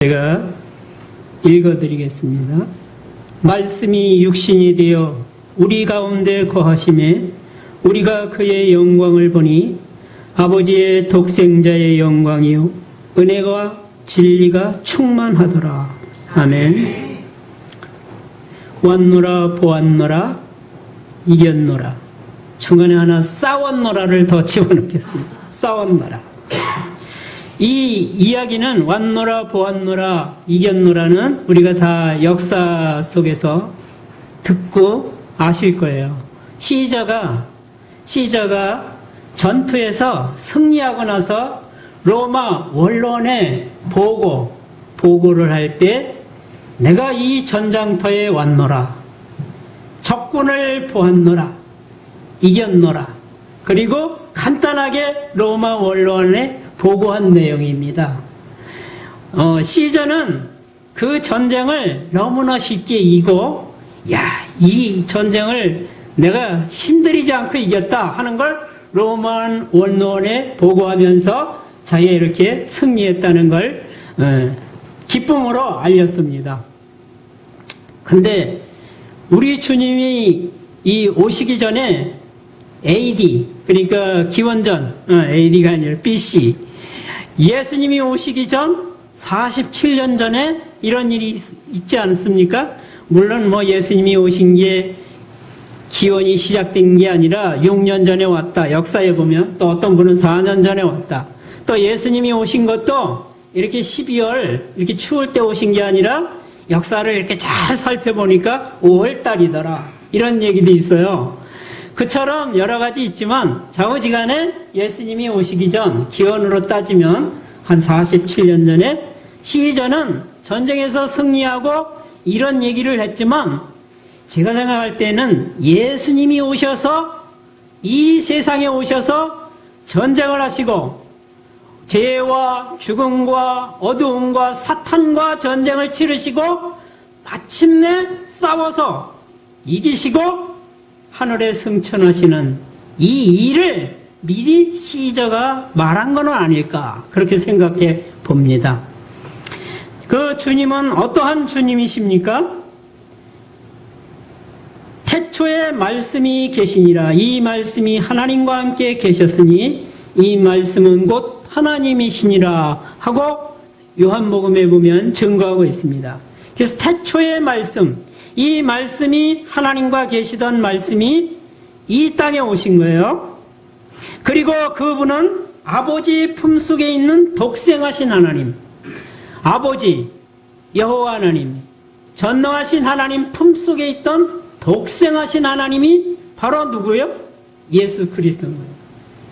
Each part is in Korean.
제가 읽어드리겠습니다. 말씀이 육신이 되어 우리 가운데 거하심에 우리가 그의 영광을 보니 아버지의 독생자의 영광이요 은혜와 진리가 충만하더라. 아멘. 왔노라 보았노라 이겼노라. 중간에 하나 싸웠노라를 더 집어넣겠습니다. 싸웠노라. 이 이야기는 왔노라 보았노라 이겼노라는 우리가 다 역사 속에서 듣고 아실 거예요. 시저가 전투에서 승리하고 나서 로마 원론에 보고를 할 때 내가 이 전장터에 왔노라, 적군을 보았노라, 이겼노라. 그리고 간단하게 로마 원론에 보고한 내용입니다. 시저는 그 전쟁을 너무나 쉽게 이기고, 이 전쟁을 내가 힘들이지 않고 이겼다 하는 걸 로마 원론에 보고하면서 자기가 이렇게 승리했다는 걸 기쁨으로 알렸습니다. 근데 우리 주님이 이 오시기 전에 AD, 그러니까 기원전, AD가 아니라 BC, 예수님이 오시기 전 47년 전에 이런 일이 있지 않습니까? 물론 예수님이 오신 게 기원이 시작된 게 아니라 6년 전에 왔다. 역사에 보면 또 어떤 분은 4년 전에 왔다. 또 예수님이 오신 것도 이렇게 12월 이렇게 추울 때 오신 게 아니라 역사를 이렇게 잘 살펴보니까 5월 달이더라. 이런 얘기도 있어요. 그처럼 여러 가지 있지만 좌우지간에 예수님이 오시기 전 기원으로 따지면 한 47년 전에 시저는 전쟁에서 승리하고 이런 얘기를 했지만 제가 생각할 때는 예수님이 오셔서 이 세상에 오셔서 전쟁을 하시고 죄와 죽음과 어두움과 사탄과 전쟁을 치르시고 마침내 싸워서 이기시고 하늘에 승천하시는 이 일을 미리 시저가 말한 건 아닐까 그렇게 생각해 봅니다. 그 주님은 어떠한 주님이십니까? 태초에 말씀이 계시니라. 이 말씀이 하나님과 함께 계셨으니 이 말씀은 곧 하나님이시니라 하고 요한복음에 보면 증거하고 있습니다. 그래서 태초의 말씀, 이 말씀이 하나님과 계시던 말씀이 이 땅에 오신 거예요. 그리고 그분은 아버지 품속에 있는 독생하신 하나님, 아버지 여호와 하나님, 전능하신 하나님 품속에 있던 독생하신 하나님이 바로 누구요? 예수 그리스도인 거예요.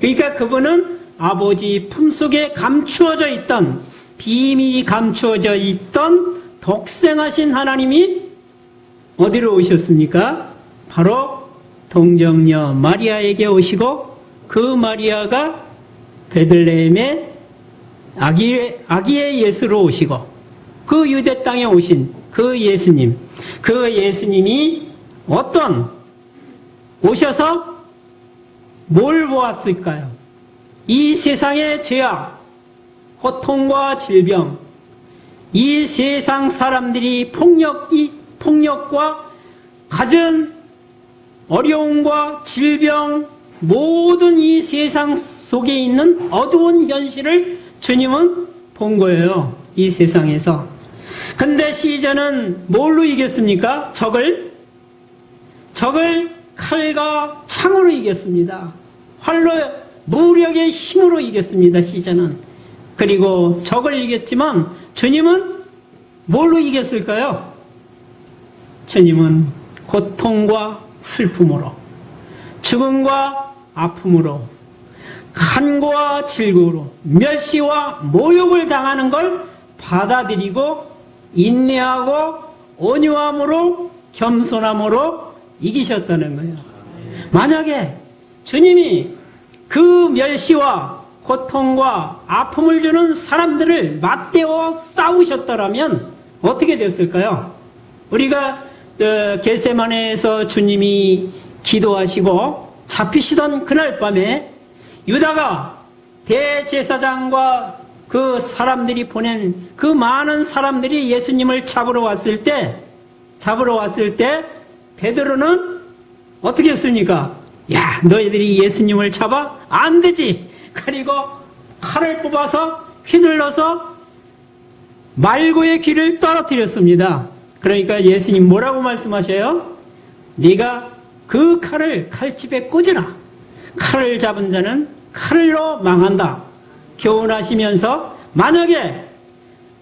그러니까 그분은 아버지 품속에 감추어져 있던, 비밀이 감추어져 있던 독생하신 하나님이 어디로 오셨습니까? 바로 동정녀 마리아에게 오시고 그 마리아가 베들레헴의 아기의 예수로 오시고 그 유대 땅에 오신 그 예수님, 그 예수님이 오셔서 뭘 보았을까요? 이 세상의 죄악, 고통과 질병, 이 세상 사람들이 폭력과 갖은 어려움과 질병, 모든 이 세상 속에 있는 어두운 현실을 주님은 본 거예요. 이 세상에서. 근데 시저는 뭘로 이겼습니까? 적을 칼과 창으로 이겼습니다. 활로, 무력의 힘으로 이겼습니다. 시저는. 그리고 적을 이겼지만 주님은 뭘로 이겼을까요? 주님은 고통과 슬픔으로, 죽음과 아픔으로, 간과 질고로, 멸시와 모욕을 당하는 걸 받아들이고 인내하고 온유함으로 겸손함으로 이기셨다는 거예요. 만약에 주님이 그 멸시와 고통과 아픔을 주는 사람들을 맞대어 싸우셨더라면 어떻게 됐을까요? 우리가 겟세마네에서 주님이 기도하시고 잡히시던 그날 밤에 유다가 대제사장과 그 사람들이 보낸 그 많은 사람들이 예수님을 잡으러 왔을 때 베드로는 어떻게 했습니까? 야, 너희들이 예수님을 잡아? 안 되지. 그리고 칼을 뽑아서 휘둘러서 말고의 귀를 떨어뜨렸습니다. 그러니까 예수님 뭐라고 말씀하셔요? 네가 그 칼을 칼집에 꽂으라. 칼을 잡은 자는 칼로 망한다. 교훈하시면서 만약에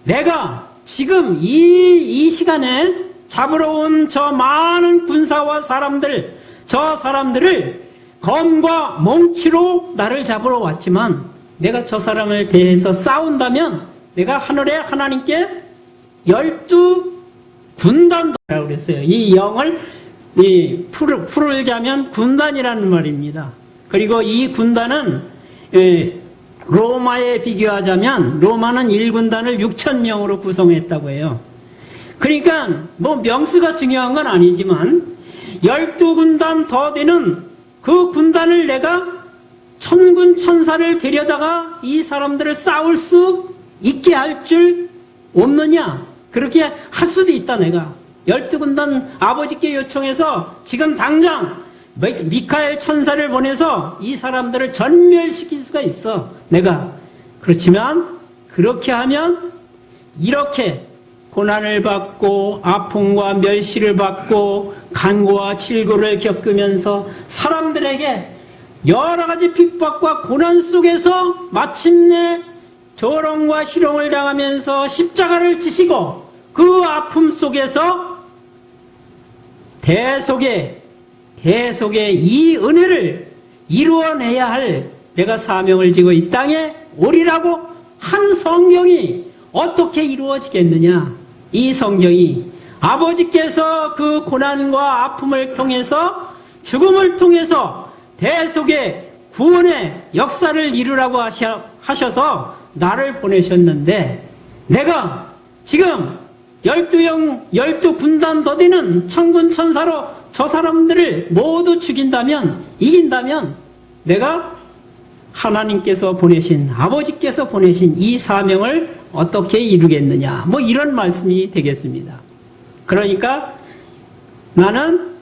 내가 지금 이 시간에 잡으러 온 저 많은 군사와 사람들, 저 사람들을 검과 몽치로 나를 잡으러 왔지만 내가 저 사람을 대해서 싸운다면 내가 하늘에 하나님께 12군단이라고 그랬어요. 이 영을 풀자면 군단이라는 말입니다. 그리고 이 군단은 로마에 비교하자면 로마는 1군단을 6,000명으로 구성했다고 해요. 그러니까 뭐 명수가 중요한 건 아니지만 12군단 더 되는 그 군단을 내가 천군 천사를 데려다가 이 사람들을 싸울 수 있게 할 줄 없느냐? 그렇게 할 수도 있다. 내가 12군단 아버지께 요청해서 지금 당장 미카엘 천사를 보내서 이 사람들을 전멸시킬 수가 있어. 내가. 그렇지만 그렇게 하면 이렇게 고난을 받고 아픔과 멸시를 받고 간고와 질고를 겪으면서 사람들에게 여러 가지 핍박과 고난 속에서 마침내 조롱과 희롱을 당하면서 십자가를 지시고 그 아픔 속에서 대속의 이 은혜를 이루어내야 할 내가 사명을 지고 이 땅에 오리라고 한 성경이 어떻게 이루어지겠느냐? 이 성경이 아버지께서 그 고난과 아픔을 통해서 죽음을 통해서 대속의 구원의 역사를 이루라고 하셔서 나를 보내셨는데 내가 지금 12군단 더 되는 천군 천사로 저 사람들을 모두 죽인다면, 이긴다면 내가 하나님께서 보내신, 아버지께서 보내신 이 사명을 어떻게 이루겠느냐. 뭐 이런 말씀이 되겠습니다. 그러니까 나는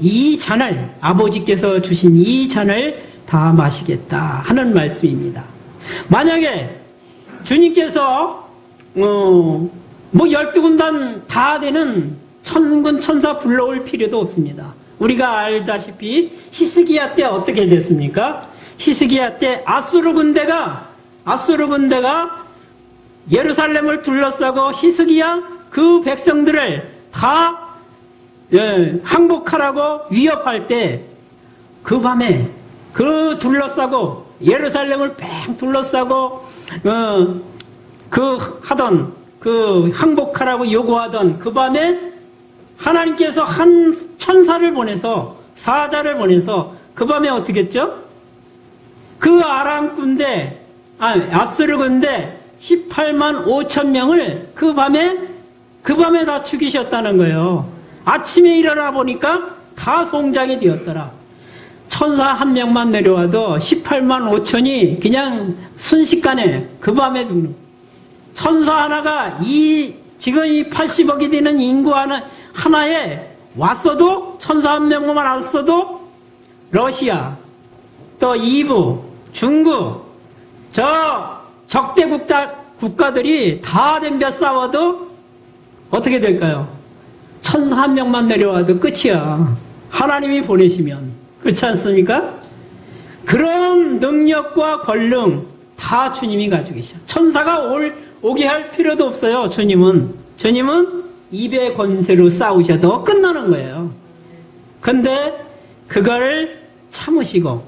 이 잔을, 아버지께서 주신 이 잔을 다 마시겠다 하는 말씀입니다. 만약에 주님께서 뭐 12군단 다 되는 천군 천사 불러올 필요도 없습니다. 우리가 알다시피 히스기야 때 어떻게 됐습니까? 히스기야 때 아수르 군대가 예루살렘을 둘러싸고 히스기야 그 백성들을 다 항복하라고 위협할 때 그 밤에 그 둘러싸고 예루살렘을 뺑 둘러싸고 그 항복하라고 요구하던 그 밤에 하나님께서 한 천사를 보내서, 사자를 보내서 그 밤에 어떻게 했죠? 그 아수르 군대 18만 5천 명을 그 밤에 다 죽이셨다는 거예요. 아침에 일어나 보니까 다 송장이 되었더라. 천사 한 명만 내려와도 18만 5천이 그냥 순식간에 그 밤에 죽는 거예요. 천사 하나가 지금 이 80억이 되는 인구 하나에 왔어도, 천사 한 명만 왔어도 러시아, 또 이부, 중국, 저 적대 국가들이 다 덤벼 싸워도 어떻게 될까요? 천사 한 명만 내려와도 끝이야. 하나님이 보내시면. 그렇지 않습니까? 그런 능력과 권능 다 주님이 가지고 계셔. 천사가 오게 할 필요도 없어요. 주님은 입의 권세로 싸우셔도 끝나는 거예요. 근데 그걸 참으시고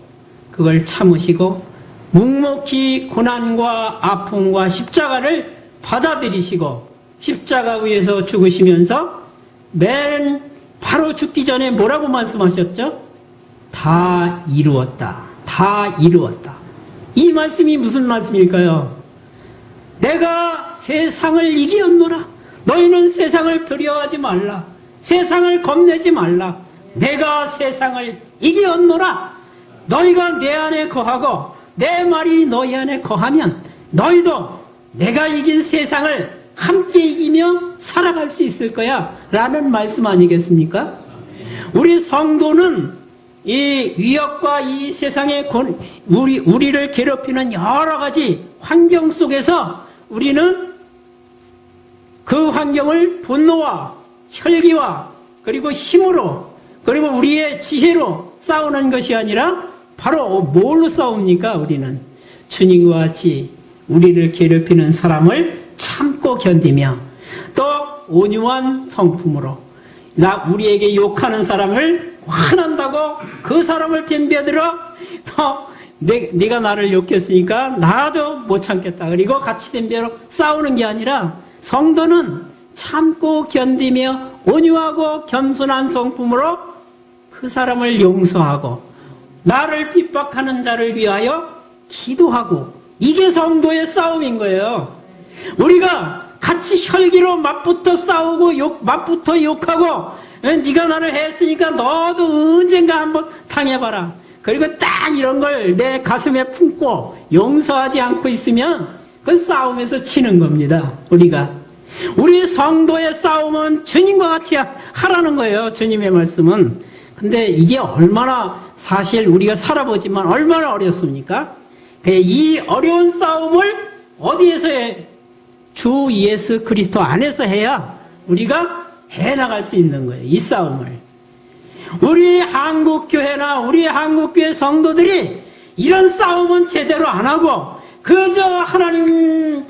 묵묵히 고난과 아픔과 십자가를 받아들이시고 십자가 위에서 죽으시면서 맨 바로 죽기 전에 뭐라고 말씀하셨죠? 다 이루었다. 다 이루었다. 이 말씀이 무슨 말씀일까요? 내가 세상을 이기었노라. 너희는 세상을 두려워하지 말라. 세상을 겁내지 말라. 내가 세상을 이기었노라. 너희가 내 안에 거하고 내 말이 너희 안에 거하면 너희도 내가 이긴 세상을 함께 이기며 살아갈 수 있을 거야 라는 말씀 아니겠습니까? 우리 성도는 이 위협과 이 세상의 우리를 괴롭히는 여러 가지 환경 속에서 우리는 그 환경을 분노와 혈기와 그리고 힘으로 그리고 우리의 지혜로 싸우는 것이 아니라 바로 뭘로 싸웁니까? 우리는 주님과 같이 우리를 괴롭히는 사람을 참고 견디며 또 온유한 성품으로 우리에게 욕하는 사람을 화난다고 그 사람을 덤벼들어 또 네가 나를 욕했으니까 나도 못 참겠다. 그리고 같이 덤벼 싸우는 게 아니라 성도는 참고 견디며 온유하고 겸손한 성품으로 그 사람을 용서하고 나를 핍박하는 자를 위하여 기도하고 이게 성도의 싸움인 거예요. 우리가 같이 혈기로 맞붙어 싸우고 맞붙어 욕하고 네가 나를 했으니까 너도 언젠가 한번 당해봐라. 그리고 딱 이런 걸 내 가슴에 품고 용서하지 않고 있으면 그 싸움에서 치는 겁니다. 우리 성도의 싸움은 주님과 같이 하라는 거예요. 주님의 말씀은. 근데 이게 얼마나 사실 우리가 살아보지만 얼마나 어렵습니까? 이 어려운 싸움을 어디에서 해? 주 예수 그리스도 안에서 해야 우리가 해나갈 수 있는 거예요. 이 싸움을. 우리 한국교회나 우리 한국교회 성도들이 이런 싸움은 제대로 안 하고 그저 하나님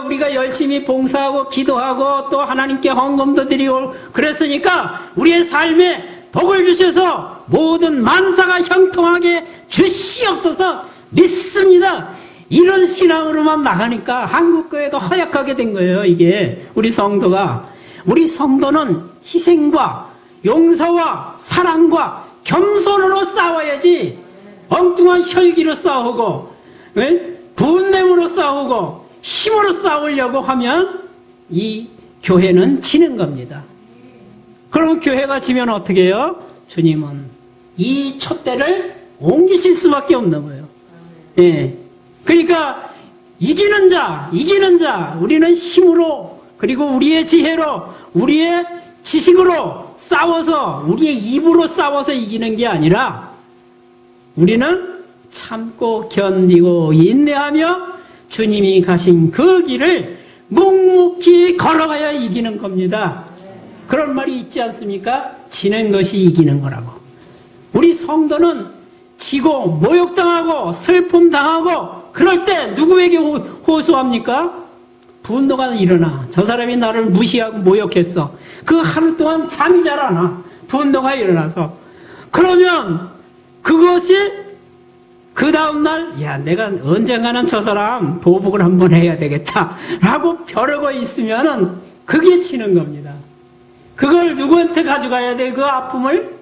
우리가 열심히 봉사하고 기도하고 또 하나님께 헌금도 드리고 그랬으니까 우리의 삶에 복을 주셔서 모든 만사가 형통하게 주시옵소서 믿습니다. 이런 신앙으로만 나가니까 한국교회가 허약하게 된 거예요. 이게 우리 성도는 희생과 용서와 사랑과 겸손으로 싸워야지 엉뚱한 혈기로 싸우고 분냄으로 싸우고 힘으로 싸우려고 하면 이 교회는 지는 겁니다. 그럼 교회가 지면 어떻게 해요? 주님은 이 촛대를 옮기실 수밖에 없는 거예요. 예. 그러니까 이기는 자 우리는 힘으로 그리고 우리의 지혜로 우리의 지식으로 싸워서 우리의 입으로 싸워서 이기는 게 아니라 우리는 참고 견디고 인내하며 주님이 가신 그 길을 묵묵히 걸어가야 이기는 겁니다. 그런 말이 있지 않습니까? 지는 것이 이기는 거라고. 우리 성도는 지고 모욕당하고 슬픔당하고 그럴 때 누구에게 호소합니까? 분노가 일어나. 저 사람이 나를 무시하고 모욕했어. 그 하루 동안 잠이 잘 안 와. 분노가 일어나서. 그러면 그것이 그 다음날 내가 언젠가는 저 사람 보복을 한번 해야 되겠다 라고 벼르고 있으면은 그게 치는 겁니다. 그걸 누구한테 가져가야 돼? 그 아픔을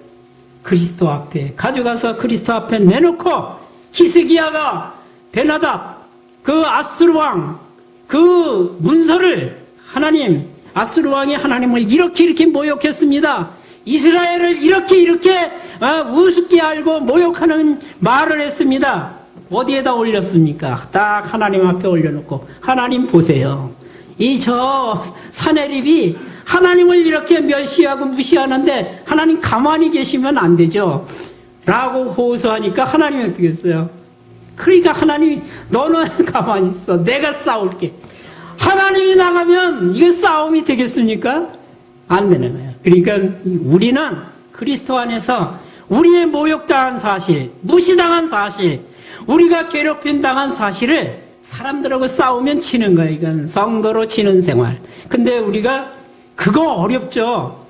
그리스도 앞에 가져가서 그리스도 앞에 내놓고 히스기야가 베나답 그 아수르 왕 그 문서를 아수르 왕이 하나님을 이렇게 모욕했습니다. 이스라엘을 이렇게 우습게 알고 모욕하는 말을 했습니다. 어디에다 올렸습니까? 딱 하나님 앞에 올려놓고 하나님 보세요. 사내립이 하나님을 이렇게 멸시하고 무시하는데 하나님 가만히 계시면 안 되죠. 라고 호소하니까 하나님이 어떻게 했어요? 그러니까 하나님이 너는 가만히 있어. 내가 싸울게. 하나님이 나가면 이게 싸움이 되겠습니까? 안 되는 거예요. 그러니까 우리는 그리스도 안에서 우리의 모욕당한 사실, 무시당한 사실, 우리가 괴롭힘당한 사실을 사람들하고 싸우면 치는 거예요. 이건 성도로 치는 생활. 근데 우리가 그거 어렵죠.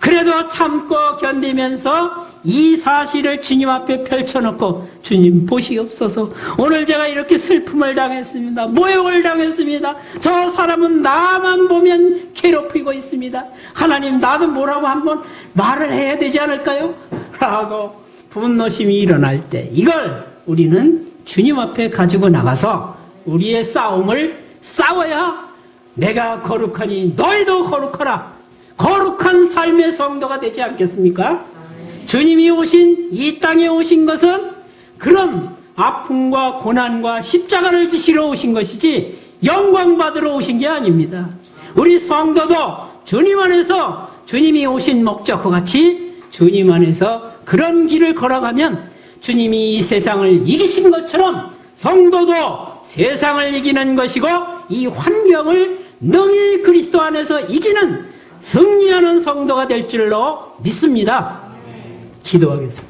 그래도 참고 견디면서 이 사실을 주님 앞에 펼쳐놓고 주님 보시옵소서. 오늘 제가 이렇게 슬픔을 당했습니다. 모욕을 당했습니다. 저 사람은 나만 보면 괴롭히고 있습니다. 하나님 나도 뭐라고 한번 말을 해야 되지 않을까요? 라고 분노심이 일어날 때 이걸 우리는 주님 앞에 가지고 나가서 우리의 싸움을 싸워야 내가 거룩하니 너희도 거룩하라. 거룩한 삶의 성도가 되지 않겠습니까? 주님이 이 땅에 오신 것은 그런 아픔과 고난과 십자가를 지시러 오신 것이지 영광 받으러 오신 게 아닙니다. 우리 성도도 주님 안에서 주님이 오신 목적과 같이 주님 안에서 그런 길을 걸어가면 주님이 이 세상을 이기신 것처럼 성도도 세상을 이기는 것이고 이 환경을 능히 그리스도 안에서 이기는 승리하는 성도가 될 줄로 믿습니다. 기도하겠습니다.